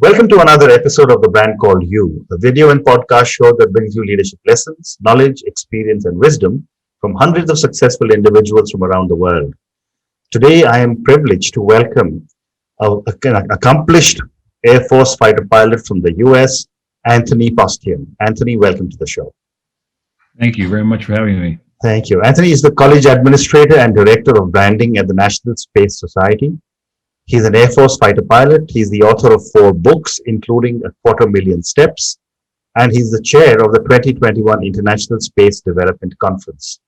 Welcome to another episode of The Brand Called You, a video and podcast show that brings you leadership lessons, knowledge, experience, and wisdom from hundreds of successful individuals from around the world. Today, I am privileged to welcome an accomplished Air Force fighter pilot from the US, Anthony Paustian. Anthony, welcome to the show. Thank you very much for having me. Thank you. Anthony is the college administrator and director of branding at the National Space Society. He's an Air Force fighter pilot. He's the author of 4 books, including 250,000 Steps, and he's the chair of the 2021 International Space Development Conference.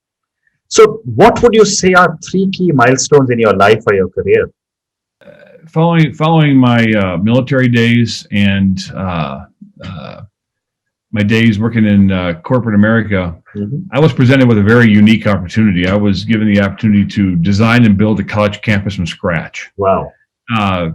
So what would you say are 3 key milestones in your life or your career? Following my military days and my days working in corporate America, I was presented with a very unique opportunity. I was given the opportunity to design and build a college campus from scratch. Wow.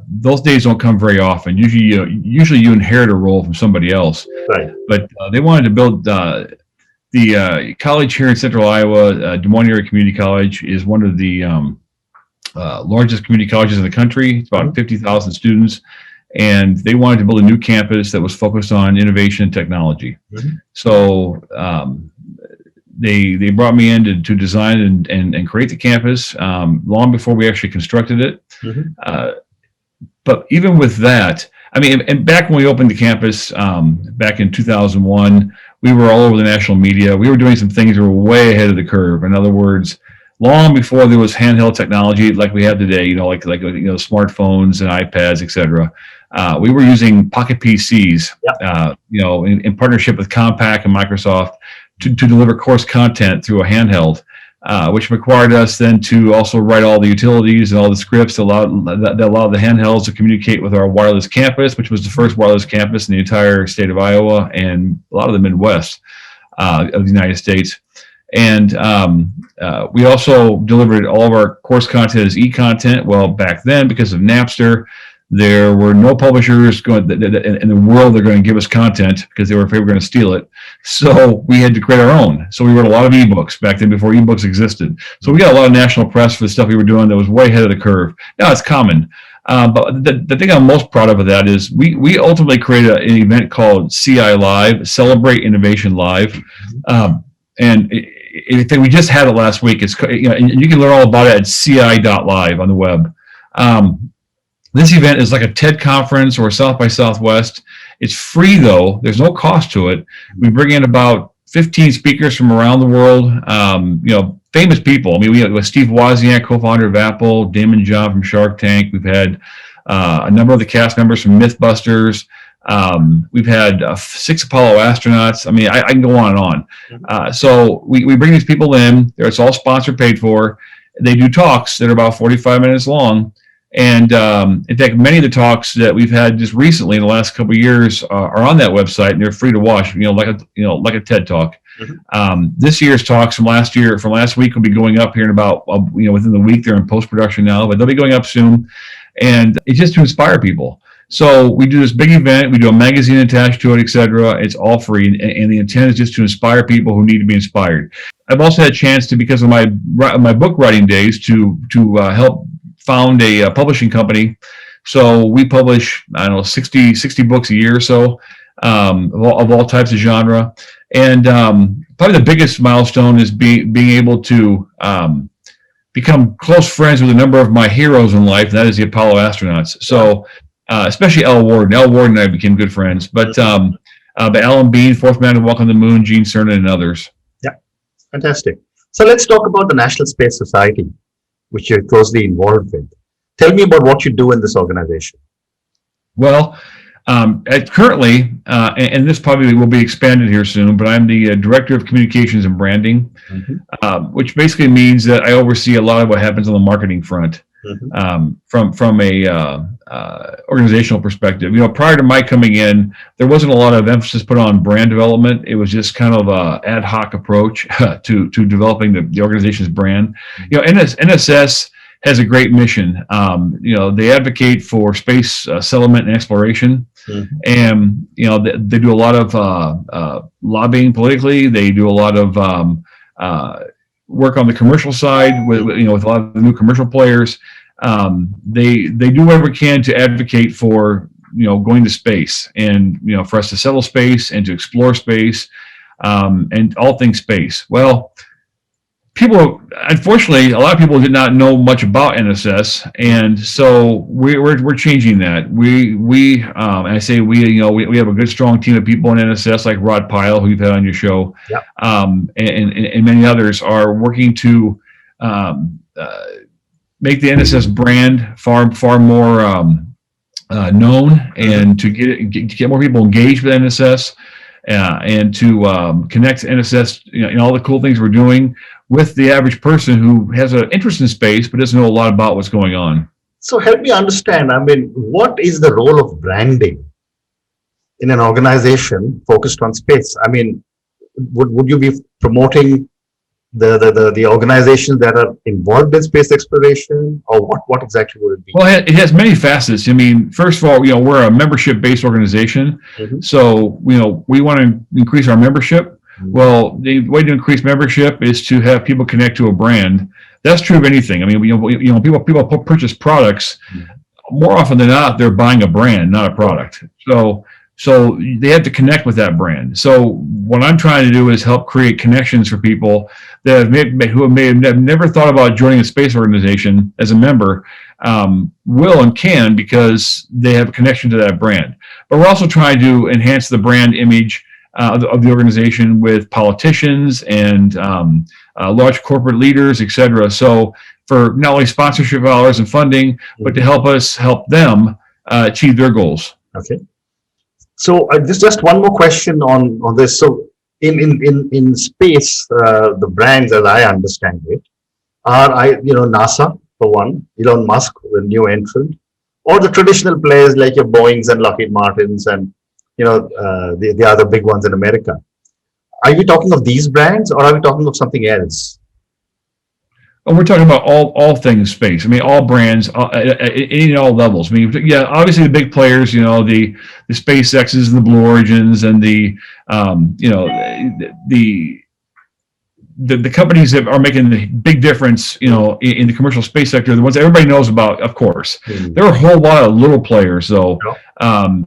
Those days don't come very often. Usually you inherit a role from somebody else. Right. But they wanted to build the college here in Central Iowa. Des Moines Area Community College is one of the largest community colleges in the country. It's about 50,000 students. And they wanted to build a new campus that was focused on innovation and technology. So they brought me in to design and create the campus long before we actually constructed it. But even with that, I mean, and back when we opened the campus back in 2001, we were all over the national media. We were doing some things that were way ahead of the curve. In other words, long before there was handheld technology like we have today, like smartphones and iPads, etc. We were using pocket PCs, in partnership with Compaq and Microsoft to deliver course content through a handheld, which required us then to also write all the utilities and all the scripts that allowed the handhelds to communicate with our wireless campus, which was the first wireless campus in the entire state of Iowa and a lot of the Midwest of the United States. And we also delivered all of our course content as e-content. Well, back then, because of Napster, there were no publishers in the world that are going to give us content because they were afraid we were going to steal it. So we had to create our own. So we wrote a lot of ebooks back then before ebooks existed. So we got a lot of national press for the stuff we were doing that was way ahead of the curve. Now it's common. But the thing I'm most proud of that is we ultimately created an event called CI Live, Celebrate Innovation Live. And we just had it last week. It's, and you can learn all about it at ci.live on the web. This event is like a TED conference or South by Southwest. It's free though. There's no cost to it. We bring in about 15 speakers from around the world. Famous people. I mean, we have Steve Wozniak, co-founder of Apple, Damon John from Shark Tank. We've had a number of the cast members from Mythbusters. We've had 6 Apollo astronauts. I mean, I can go on and on. So we bring these people in. It's all sponsor paid for. They do talks that are about 45 minutes long. And in fact, many of the talks that we've had just recently in the last couple of years are on that website, and they're free to watch. Like a TED talk. This year's talks from last week will be going up here in about within the week. They're in post production now, but they'll be going up soon. And it's just to inspire people. So we do this big event. We do a magazine attached to it, etc. It's all free, and the intent is just to inspire people who need to be inspired. I've also had a chance to, because of my book writing days, to help found a publishing company. So we publish 60 books a year or so of all types of genre. And probably the biggest milestone is being able to become close friends with a number of my heroes in life. That is the Apollo astronauts. So especially Al Worden. Al Worden and I became good friends. But Alan Bean, 4th man to walk on the moon, Gene Cernan, and others. Yeah, fantastic. So let's talk about the National Space Society, which you're closely involved with. Tell me about what you do in this organization. Well, currently, and this probably will be expanded here soon, but I'm the Director of Communications and Branding, which basically means that I oversee a lot of what happens on the marketing front from a organizational perspective. Prior to my coming in, there wasn't a lot of emphasis put on brand development. It was just kind of a ad hoc approach to developing the organization's brand. NSS has a great mission. They advocate for space settlement and exploration, and they do a lot of lobbying politically. They do a lot of work on the commercial side with a lot of the new commercial players. They do whatever they can to advocate for going to space, and for us to settle space and to explore space, and all things space. Well, people, unfortunately, a lot of people did not know much about NSS, and so we're changing that. And I say we have a good strong team of people in NSS, like Rod Pyle, who you've had on your show, Yep. And many others are working to make the NSS brand far more known, and to get more people engaged with NSS, and to connect NSS, and all the cool things we're doing with the average person who has an interest in space but doesn't know a lot about what's going on. So help me understand, what is the role of branding in an organization focused on space? Would you be promoting the organizations that are involved in space exploration, or what exactly would it be? Well, it has many facets. First of all, we're a membership-based organization, so we want to increase our membership. Well, the way to increase membership is to have people connect to a brand. That's true of anything. People purchase products. More often than not, they're buying a brand, not a product. So they have to connect with that brand. So what I'm trying to do is help create connections for people that who may have never thought about joining a space organization as a member, will and can, because they have a connection to that brand. But we're also trying to enhance the brand image of the organization with politicians and large corporate leaders, etc. So for not only sponsorship dollars and funding, but to help us help them achieve their goals. Okay. So there's just one more question on this. So in space, the brands, as I understand it, are NASA for one, Elon Musk, the new entrant, or the traditional players like your Boeings and Lockheed Martins and the other big ones in America. Are we talking of these brands, or are we talking of something else? And we're talking about all things space. All brands, in all levels. Obviously the big players, the SpaceXs and the Blue Origins and the companies that are making the big difference, in the commercial space sector, the ones that everybody knows about, of course. There are a whole lot of little players, though,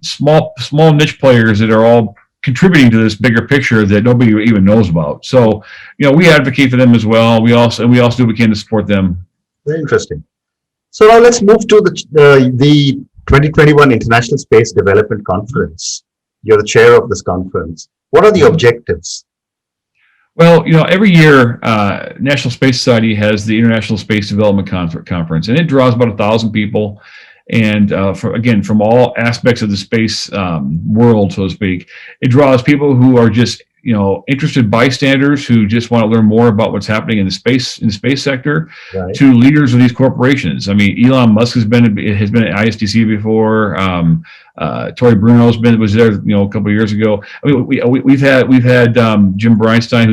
small niche players that are all contributing to this bigger picture that nobody even knows about. So, we advocate for them as well. We also do what we can to support them. Very interesting. So now let's move to the 2021 International Space Development Conference. You're the chair of this conference. What are the objectives? Well, every year, National Space Society has the International Space Development Conference, and it draws about 1,000 people. And from all aspects of the space world, so to speak, it draws people who are just interested bystanders who just want to learn more about what's happening in the space sector, right, to leaders of these corporations. Elon Musk has been at ISDC before. Tory Bruno was there, a couple of years ago. We've had Jim Bridenstine,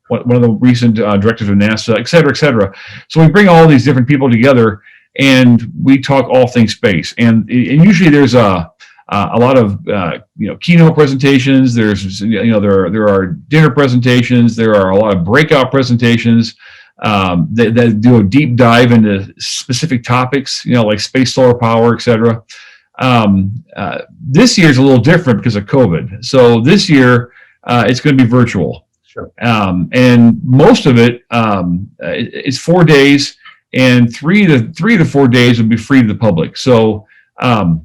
one of the recent directors of NASA, et cetera, et cetera. So we bring all these different people together, and we talk all things space. And usually there's a lot of keynote presentations. There's there are dinner presentations. There are a lot of breakout presentations that do a deep dive into specific topics, like space, solar power, etc. This year's a little different because of COVID. So this year it's going to be virtual. Sure. And most of it is 4 days, and three to 4 days will be free to the public. So go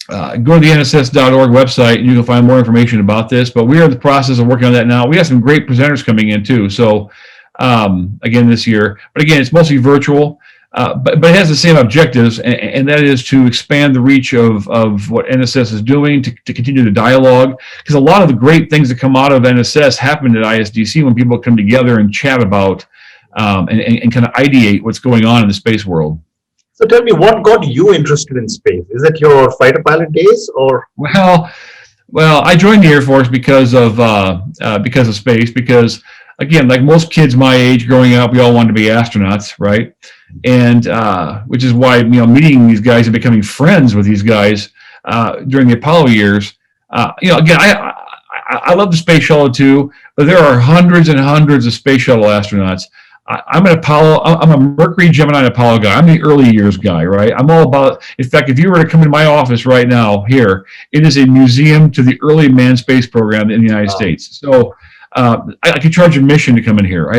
to the NSS.org website and you can find more information about this. But we are in the process of working on that now. We have some great presenters coming in too. So again this year, but again it's mostly virtual. But it has the same objectives, and that is to expand the reach of what NSS is doing, to continue the dialogue, because a lot of the great things that come out of NSS happen at ISDC when people come together and chat about and kind of ideate what's going on in the space world. So tell me, what got you interested in space? Is it your fighter pilot days, or? Well, I joined the Air Force because of space. Because again, like most kids my age growing up, we all wanted to be astronauts, right? And which is why meeting these guys and becoming friends with these guys during the Apollo years. Again, I love the space shuttle too, but there are hundreds and hundreds of space shuttle astronauts. I'm an Apollo. I'm a Mercury, Gemini, Apollo guy. I'm the early years guy, right? I'm all about. In fact, if you were to come into my office right now, here, it is a museum to the early manned space program in the United States. So I could charge admission to come in here.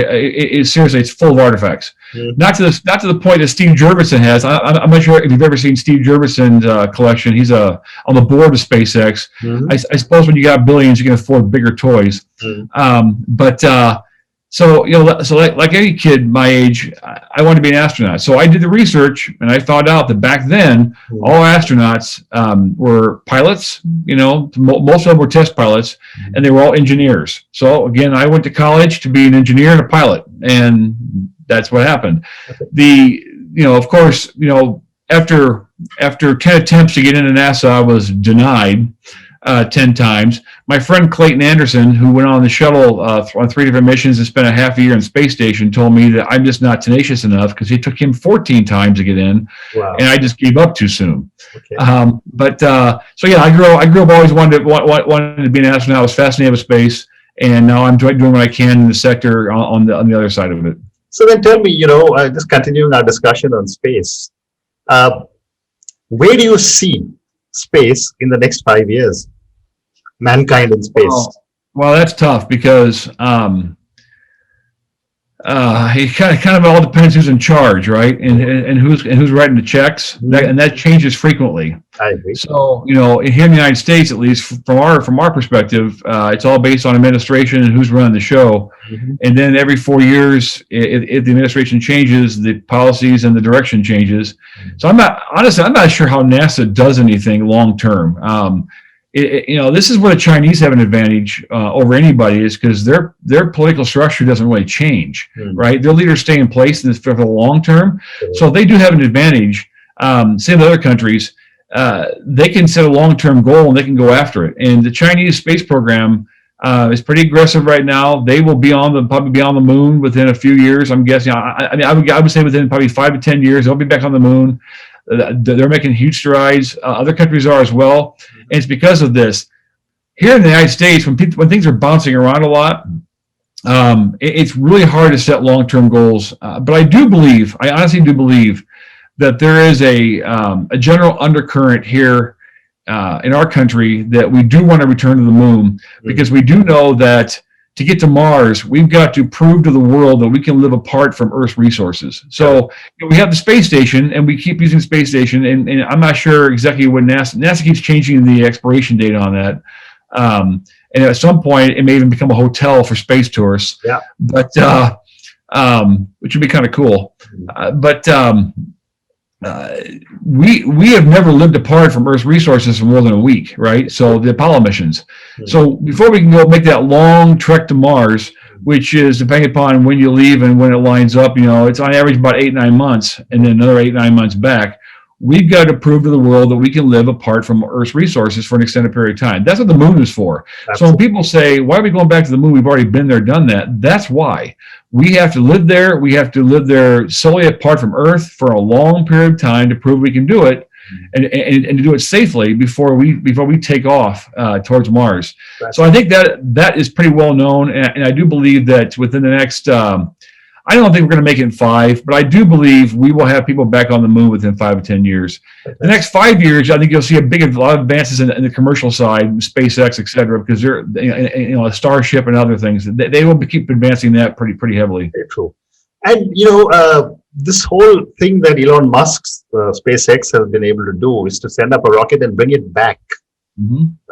Seriously, it's full of artifacts. Not to the point that Steve Jurvetson has. I'm not sure if you've ever seen Steve Jurvetson's collection. He's on the board of SpaceX. I suppose when you got billions, you can afford bigger toys. So like any kid my age, I wanted to be an astronaut. So I did the research, and I found out that back then all astronauts were pilots. Most of them were test pilots, and they were all engineers. So again, I went to college to be an engineer and a pilot, and that's what happened. Of course, after 10 attempts to get into NASA, I was denied 10 times. My friend Clayton Anderson, who went on the shuttle on 3 different missions and spent a half a year in space station, told me that I'm just not tenacious enough, because it took him 14 times to get in, and I just gave up too soon. Okay. So yeah, I grew up always wanted to be an astronaut. I was fascinated with space, and now I'm doing what I can in the sector on the other side of it. So then tell me, just continuing our discussion on space, where do you see space in the next 5 years? Mankind in space. Well, that's tough, because it kind of all depends who's in charge, right? And who's writing the checks. And that changes frequently. I agree. So here in the United States, at least from our perspective, it's all based on administration and who's running the show. And then every 4 years, if the administration changes, the policies and the direction changes. So I'm not sure how NASA does anything long term. This is where the Chinese have an advantage over anybody, is because their political structure doesn't really change, right? Their leaders stay in place for the long term, so they do have an advantage. Same with other countries, they can set a long-term goal and they can go after it. And the Chinese space program is pretty aggressive right now. They will probably be on the moon within a few years. I'm guessing. I would say within probably 5 to 10 years they'll be back on the moon. They're making huge strides. Other countries are as well, and it's because of this. Here in the United States, when things are bouncing around a lot, it's really hard to set long-term goals. But I honestly do believe that there is a general undercurrent here in our country that we do want to return to the moon, because we do know that to get to Mars, we've got to prove to the world that we can live apart from Earth's resources. So we have the space station, and we keep using the space station, and I'm not sure exactly when NASA keeps changing the expiration date on that. And at some point, it may even become a hotel for space tourists. Yeah. But which would be kind of cool. We have never lived apart from Earth's resources for more than a week, right? So the Apollo missions. So before we can go make that long trek to Mars, which is depending upon when you leave and when it lines up, it's on average about 8-9 months, and then another 8-9 months back. We've got to prove to the world that we can live apart from Earth's resources for an extended period of time. That's what the moon is for. Absolutely. So when people say, why are we going back to the moon? We've already been there, done that. That's why. We have to live there. We have to live there solely apart from Earth for a long period of time to prove we can do it, and to do it safely before we take off towards Mars. Right. So I think that is pretty well known, and I do believe that within the next I don't think we're going to make it in 5, but I do believe we will have people back on the moon within 5 to 10 years. The next 5 years, I think you'll see a lot of advances in the commercial side, SpaceX, et cetera, because they're, a Starship and other things. They will keep advancing that pretty heavily. Very true. And, this whole thing that Elon Musk's SpaceX has been able to do is to send up a rocket and bring it back.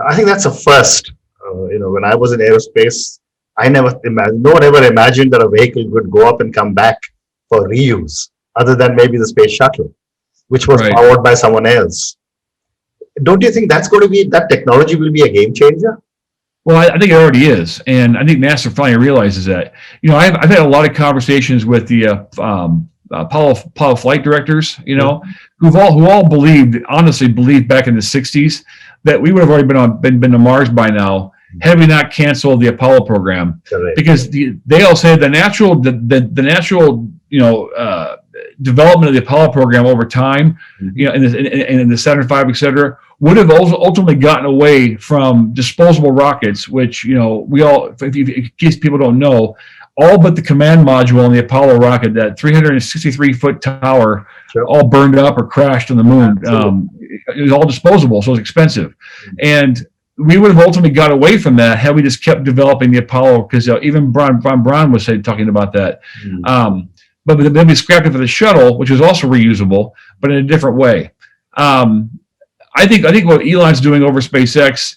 I think that's a first. When I was in aerospace, no one ever imagined that a vehicle would go up and come back for reuse, other than maybe the space shuttle, which was powered by someone else. Don't you think that technology will be a game changer? Well, I think it already is, and I think NASA finally realizes that. I've had a lot of conversations with the Apollo flight directors, who all honestly believed back in the '60s that we would have already been to Mars by now, had we not canceled the Apollo program. Because they all said the natural development of the Apollo program over time, in the Saturn V, et cetera, would have ultimately gotten away from disposable rockets, which, in case people don't know, all but the command module on the Apollo rocket, that 363-foot tower, all burned up or crashed on the moon. It was all disposable, so it was expensive. And we would have ultimately got away from that had we just kept developing the Apollo, because even Von Braun was talking about that. But then we scrapped it for the shuttle, which was also reusable, but in a different way. I think what Elon's doing over SpaceX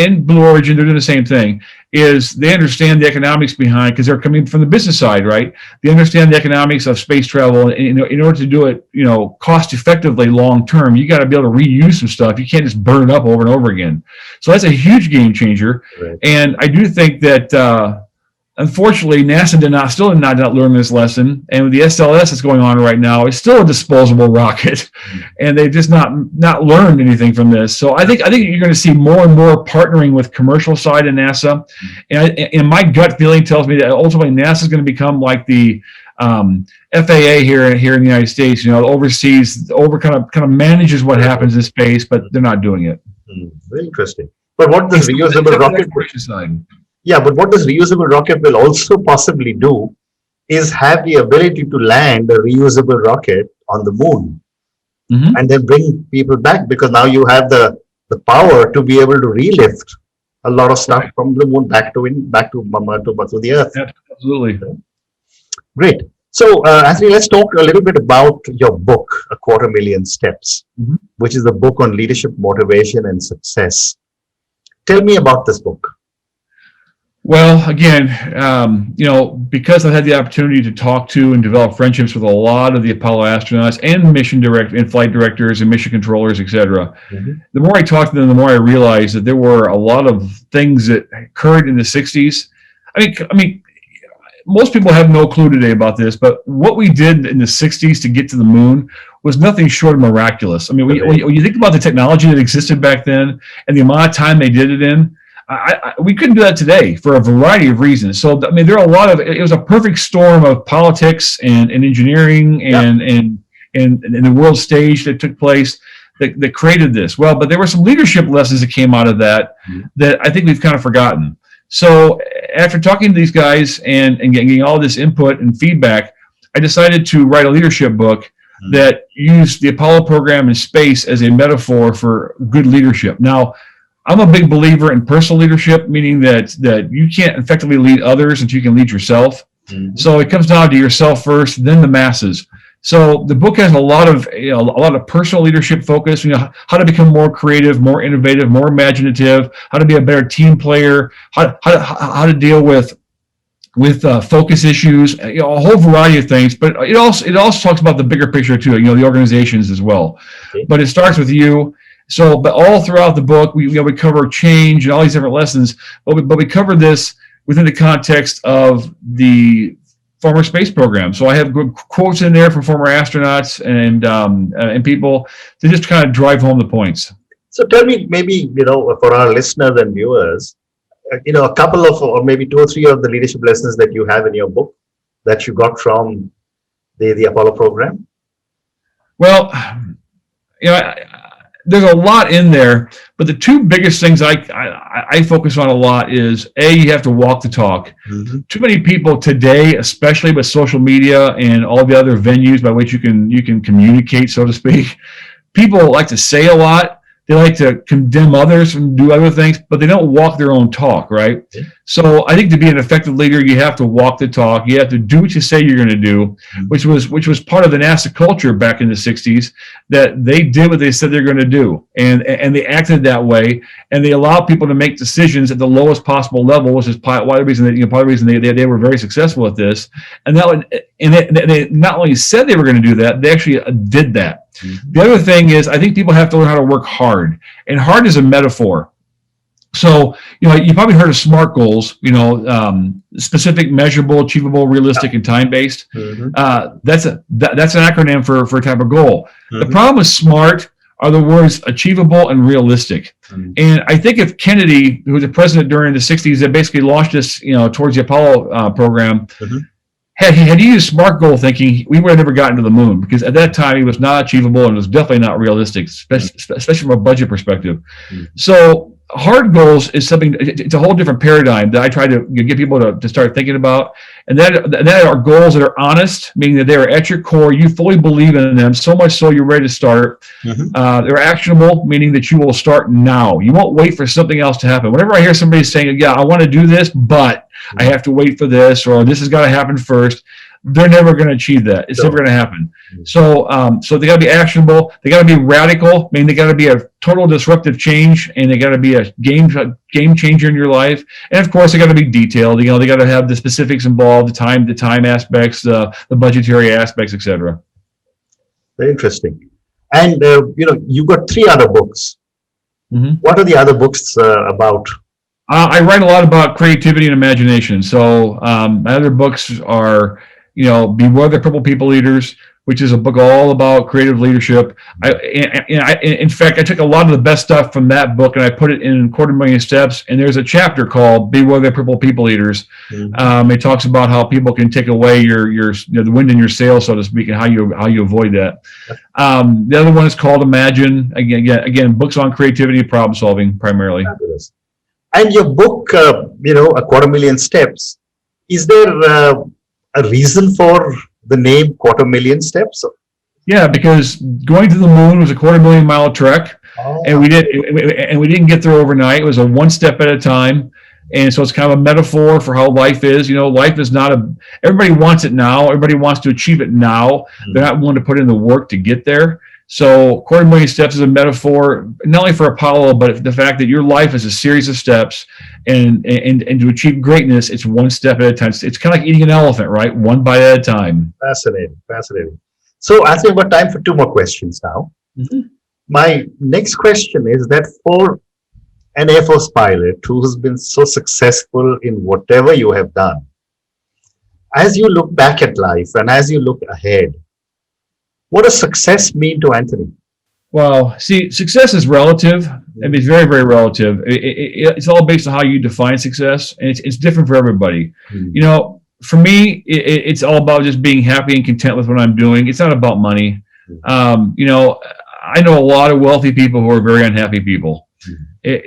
and Blue Origin, they're doing the same thing, is they understand the economics behind, because they're coming from the business side, right? They understand the economics of space travel. And in order to do it, cost effectively long term, you got to be able to reuse some stuff. You can't just burn it up over and over again. So that's a huge game changer. Right. And I do think that unfortunately, NASA still did not learn this lesson, and with the SLS that's going on right now, it's still a disposable rocket, and they've just not learned anything from this. So I think you're going to see more and more partnering with commercial side of NASA, and my gut feeling tells me that ultimately NASA is going to become like the FAA here in the United States. Kind of manages what happens in space, but they're not doing it. Very interesting. But what does reusable rocket side? Yeah, but what this reusable rocket will also possibly do is have the ability to land a reusable rocket on the moon, and then bring people back, because now you have the power to be able to relift a lot of stuff from the moon back to the Earth. Absolutely. Great. So, Anthony, let's talk a little bit about your book, A 250,000 Steps, which is a book on leadership, motivation, and success. Tell me about this book. Well, again, because I've had the opportunity to talk to and develop friendships with a lot of the Apollo astronauts and flight directors and mission controllers, et cetera, the more I talk to them, the more I realize that there were a lot of things that occurred in the 60s. I mean, most people have no clue today about this, but what we did in the 60s to get to the moon was nothing short of miraculous. I mean, when you think about the technology that existed back then and the amount of time they did it in, we couldn't do that today for a variety of reasons. So, I mean, there are it was a perfect storm of politics and engineering and the world stage that took place that created this. Well, but there were some leadership lessons that came out of that that I think we've kind of forgotten. So after talking to these guys and getting all this input and feedback, I decided to write a leadership book that used the Apollo program in space as a metaphor for good leadership. Now, I'm a big believer in personal leadership, meaning that you can't effectively lead others until you can lead yourself. So it comes down to yourself first, then the masses. So the book has a lot of personal leadership focus. How to become more creative, more innovative, more imaginative. How to be a better team player. How to deal with focus issues. A whole variety of things. But it also talks about the bigger picture too. The organizations as well. Okay. But it starts with you. So, but all throughout the book, we cover change and all these different lessons, but we cover this within the context of the former space program. So I have good quotes in there from former astronauts and people to just kind of drive home the points. So tell me, maybe, for our listeners and viewers, a couple of, or maybe 2 or 3 of the leadership lessons that you have in your book that you got from the Apollo program. Well, there's a lot in there, but the 2 biggest things I focus on a lot is you have to walk the talk. Too many people today, especially with social media and all the other venues by which you can communicate, so to speak, people like to say a lot. They like to condemn others and do other things, but they don't walk their own talk, right? So I think to be an effective leader, you have to walk the talk. You have to do what you say you're going to do, which was part of the NASA culture back in the 60s, that they did what they said they're going to do, and they acted that way, and they allowed people to make decisions at the lowest possible level, which is part of the reason they were very successful at this. And they not only said they were going to do that, they actually did that. The other thing is, I think people have to learn how to work hard, and hard is a metaphor. So, you probably heard of SMART goals, specific, measurable, achievable, realistic, and time-based. That's an acronym for a type of goal. The problem with SMART are the words achievable and realistic. And I think if Kennedy, who was the president during the 60s, that basically launched this, towards the Apollo program, had he used SMART goal thinking, we would have never gotten to the moon, because at that time it was not achievable and it was definitely not realistic, especially from a budget perspective. So hard goals is something, it's a whole different paradigm that I try to get people to start thinking about. And that are goals that are honest, meaning that they are at your core, you fully believe in them, so much so you're ready to start. They're actionable, meaning that you will start now. You won't wait for something else to happen. Whenever I hear somebody saying, yeah, I want to do this, but I have to wait for this, or this has got to happen first, they're never going to achieve that. It's never going to happen. So they got to be actionable. They got to be radical. I mean, they got to be a total disruptive change, and they got to be a game changer in your life. And of course, they got to be detailed. You know, they got to have the specifics involved, the time aspects, the budgetary aspects, etc. Very interesting. And you got 3 other books. What are the other books about? I write a lot about creativity and imagination. So my other books are, Beware the Purple People Eaters, which is a book all about creative leadership. In fact, I took a lot of the best stuff from that book and I put it in 250,000 Steps. And there's a chapter called Beware the Purple People Eaters. It talks about how people can take away your the wind in your sail, so to speak, and how you avoid that. The other one is called Imagine. Again, books on creativity and problem solving primarily. Fabulous. And your book, 250,000 Steps, is there a reason for the name 250,000 Steps? Yeah, because going to the moon was a 250,000-mile trek, and we didn't get there overnight. It was a one step at a time, and so it's kind of a metaphor for how life is. Life is not everybody wants it now. Everybody wants to achieve it now. They're not willing to put in the work to get there. So 250,000 Steps is a metaphor, not only for Apollo, but the fact that your life is a series of steps, and to achieve greatness, it's one step at a time. It's kind of like eating an elephant, right? One bite at a time. Fascinating. So I think we've got time for 2 more questions now. My next question is that for an Air Force pilot who has been so successful in whatever you have done, as you look back at life and as you look ahead, what does success mean to Anthony? Well, see, success is relative. I mean, it's very, very relative. It's all based on how you define success, and it's different for everybody. For me, it's all about just being happy and content with what I'm doing. It's not about money. I know a lot of wealthy people who are very unhappy people.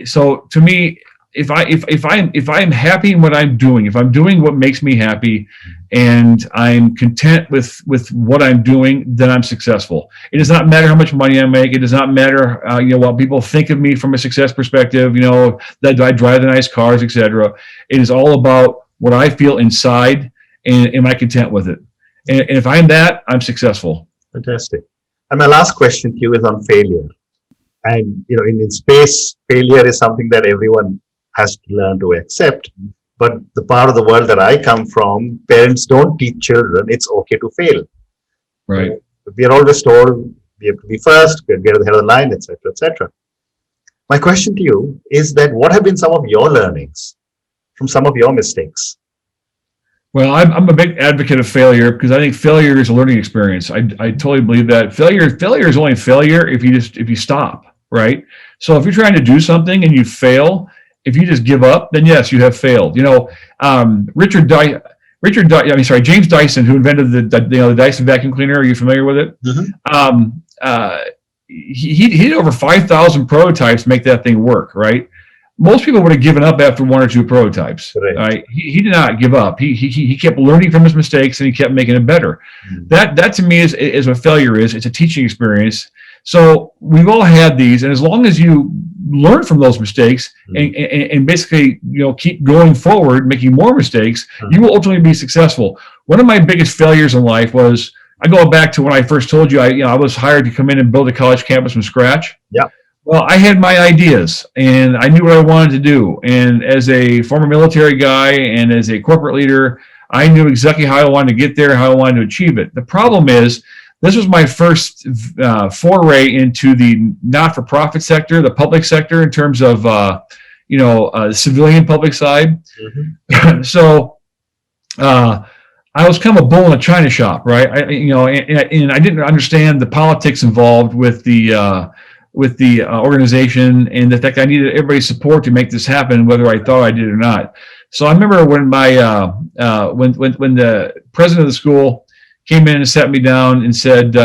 So to me, if I am happy in what I'm doing, if I'm doing what makes me happy, and I'm content with what I'm doing, then I'm successful. It does not matter how much money I make. It does not matter what people think of me from a success perspective. That I drive the nice cars, etc. It is all about what I feel inside, and am I content with it? And if I'm that, I'm successful. Fantastic. And my last question to you is on failure. And in space, failure is something that everyone has to learn to accept. But the part of the world that I come from, parents don't teach children it's okay to fail. Right. We are always told we have to be first, we have to get ahead of the line, etc., etc. My question to you is that what have been some of your learnings from some of your mistakes? Well, I'm a big advocate of failure because I think failure is a learning experience. I totally believe that failure is only failure if you stop, right? So if you're trying to do something and you fail, if you just give up, then yes, you have failed. James Dyson, who invented the Dyson vacuum cleaner. Are you familiar with it? He did over 5,000 prototypes to make that thing work, right? Most people would have given up after 1 or 2 prototypes. Right? He did not give up. He kept learning from his mistakes, and he kept making it better. That to me is what failure is. It's a teaching experience. So we've all had these, and as long as you learn from those mistakes and basically keep going forward, making more mistakes, you will ultimately be successful. One of my biggest failures in life was, I go back to when I first told you I was hired to come in and build a college campus from scratch. Yeah. Well, I had my ideas and I knew what I wanted to do. And as a former military guy and as a corporate leader, I knew exactly how I wanted to get there, how I wanted to achieve it. The problem is, this was my first foray into the not-for-profit sector, the public sector, in terms of civilian public side. So I was kind of a bull in a china shop, right? And I didn't understand the politics involved with the organization, and the fact I needed everybody's support to make this happen, whether I thought I did or not. So I remember when when the president of the school came in and sat me down and said,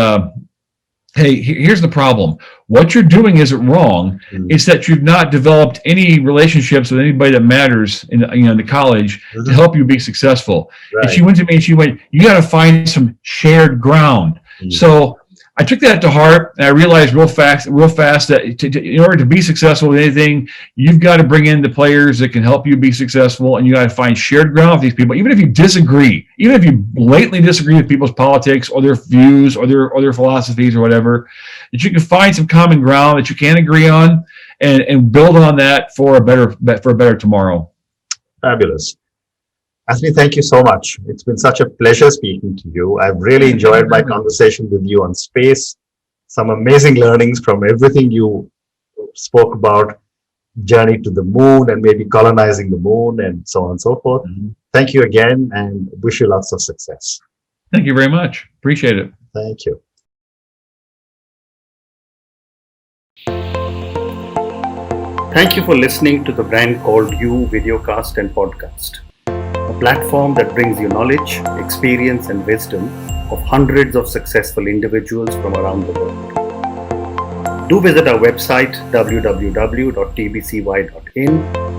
hey, here's the problem. What you're doing isn't wrong. It's that you've not developed any relationships with anybody that matters in the college to help you be successful. Right. And she went to me and she went, you got to find some shared ground. So I took that to heart, and I realized real fast that in order to be successful with anything, you've got to bring in the players that can help you be successful, and you got to find shared ground with these people, even if you disagree, even if you blatantly disagree with people's politics or their views or their philosophies or whatever, that you can find some common ground that you can agree on, and build on that for a better tomorrow. Fabulous. Asmi, thank you so much. It's been such a pleasure speaking to you. I've really enjoyed my conversation with you on space. Some amazing learnings from everything you spoke about, journey to the moon and maybe colonizing the moon and so on and so forth. Thank you again, and wish you lots of success. Thank you very much. Appreciate it. Thank you. Thank you for listening to the Brand Called You videocast and podcast, a platform that brings you knowledge, experience, and wisdom of hundreds of successful individuals from around the world. Do visit our website www.tbcy.in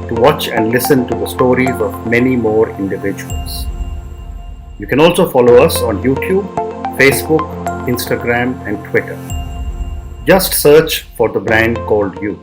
to watch and listen to the stories of many more individuals. You can also follow us on YouTube, Facebook, Instagram, and Twitter. Just search for the Brand Called You.